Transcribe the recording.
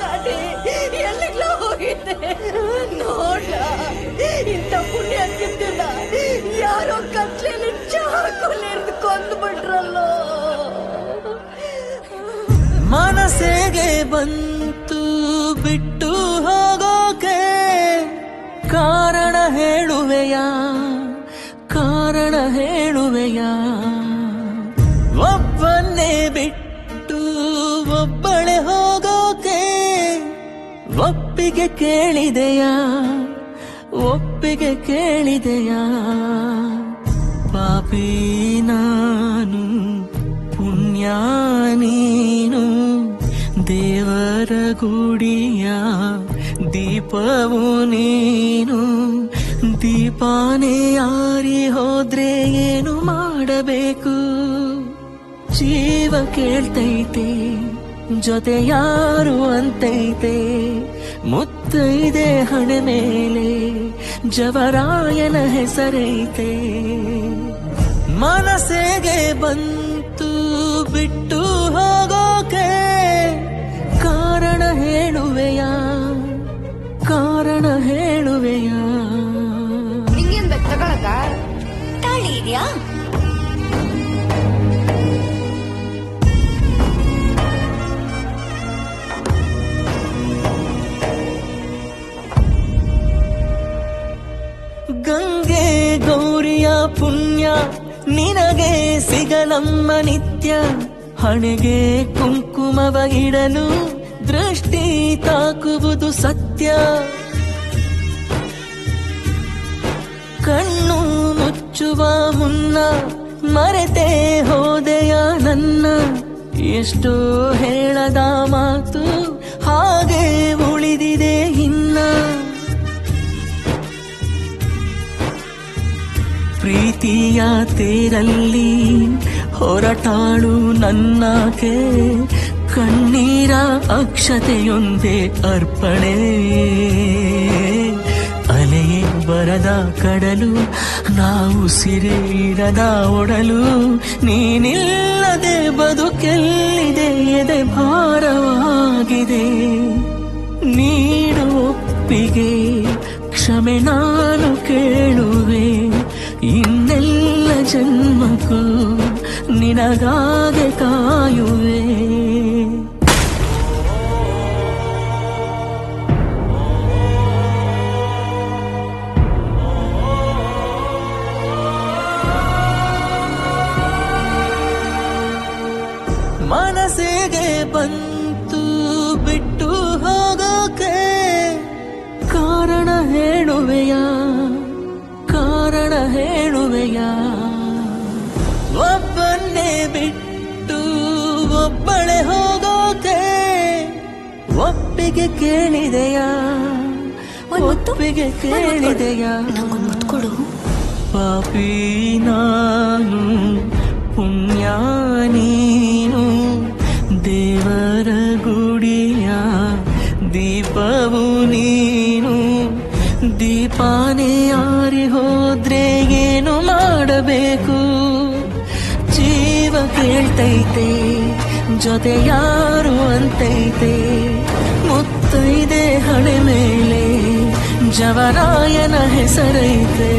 ಕಾಟಿ ಎಲ್ಲಿಗ್ಲ ಹೋಗಿದ್ದೆ ನೋಡ ಇಂಥ ಪುಣ್ಯ ಕಿತ್ತಿಲ್ಲ ಯಾರೋ ಕಚ್ಚಲಿ ಚಾಕುಲಿ ಕೊಂದು ಬಿಟ್ರಲ್ಲೋ. ಮನಸ್ಸಿಗೆ ಬಂತು ಬಿಟ್ಟು ಹೋಗೋಕೆ ಕಾರಣ ಹೇಳುವೆಯಾ, ಕಾರಣ ಹೇಳುವೆಯಾ? ಒಬ್ಬನ್ನೇ ಬಿಟ್ಟು ಒಬ್ಬಳೆ ಹೋಗೋಕೆ ಒಪ್ಪಿಗೆ ಕೇಳಿದೆಯಾ, ಒಪ್ಪಿಗೆ ಕೇಳಿದೆಯಾ? ಪಾಪಿ ನಾನು ಪುಣ್ಯ ನೀನು, ದೇವರ ಗುಡಿಯ ದೀಪವು ನೀನು. ದೀಪಾನೇ ಆರಿ ಹೋದ್ರೆ ಏನು ಮಾಡಬೇಕು? ಜೀವ ಕೇಳ್ತೈತೆ ಜೊತೆ ಯಾರು ಅಂತೈತೆ, ಮುತ್ತೈದೆ ಹಣೆ ಮೇಲೆ ಜವರಾಯನ ಹೆಸರೈತೆ. ಮನಸ್ಸಿಗೆ ಬಂತು ಬಿಟ್ಟು ಹೋಗೋಕೆ ಕಾರಣ ಹೇಳುವೆಯಾ, ಕಾರಣ ಹೇಳುವೆಯಾ? ನಿಂಗೇನ್ ತಗೊಳಕ ತಾಳಿ ಇದೆಯಾ? ಗಂಗೆ ಗೌರಿಯ ಪುಣ್ಯ ನಿನಗೆ ಸಿಗಲಮ್ಮ ನಿತ್ಯ. ಹಣೆಗೆ ಕುಂಕುಮವ ಇಡಲು ದೃಷ್ಟಿ ತಾಕುವುದು ಸತ್ಯ. ಕಣ್ಣು ಮುಚ್ಚುವ ಮುನ್ನ ಮರೆತೇ ಹೋದೆಯ ನನ್ನ, ಎಷ್ಟೋ ಹೇಳದ ಮಾತು ಹಾಗೆ ಉಳಿದಿದೆ ಇನ್ನ. ಪ್ರೀತಿಯ ತೇರಲ್ಲಿ ಹೊರಟಾಳು ನನ್ನಾಕೆ, ಕಣ್ಣೀರ ಅಕ್ಷತೆಯೊಂದೇ ಅರ್ಪಣೆ. ಅಲೆಯೇ ಬರದ ಕಡಲು, ನಾವು ಸಿರಿರದ ಒಡಲು. ನೀನಿಲ್ಲದೆ ಬದುಕೆಲ್ಲಿದೆ, ಎದೆ ಭಾರವಾಗಿದೆ. ನೀಡು ಒಪ್ಪಿಗೆ, ಕ್ಷಮೆ ನಾನು ಕೇಳುವೆ. ಇನ್ನೆಲ್ಲ ಜನ್ಮಕ್ಕೂ ನಿನಗಾಗೆ ಕಾಯುವೆ. ಮನಸ್ಸಿಗೆ ಬಂತು ಬಿಟ್ಟು ಹೋಗೋಕೆ ಕಾರಣ ಹೇಳುವೆಯಾ, ಕಾರಣ ಹೇಳುವೆಯಾ? ಒಬ್ಬನ್ನೇ ಬಿಟ್ಟು ಒಬ್ಬಳೆ ಹೋಗೋಕೆ ಒಪ್ಪಿಗೆ ಕೇಳಿದೆಯಾ, ಒಪ್ಪಿಗೆ ಕೇಳಿದೆಯಾ? ಪಾಪಿ ನಾನು ಪುಣ್ಯ ನೀನು, ದೇವರ ಗುಡಿಯ ದೀಪವು ನೀನು. ದೀಪಾನೇ ಆರಿ ಹೋದ್ರೆ ಏನು ಮಾಡಬೇಕು? ಜೀವ ಕೇಳ್ತೈತೆ ಜೊತೆ ಯಾರು ಅಂತೈತೆ, ಮುತ್ತೈದೆ ಹಣೆ ಮೇಲೆ ಜವರಾಯನ ಹೆಸರೈತೆ.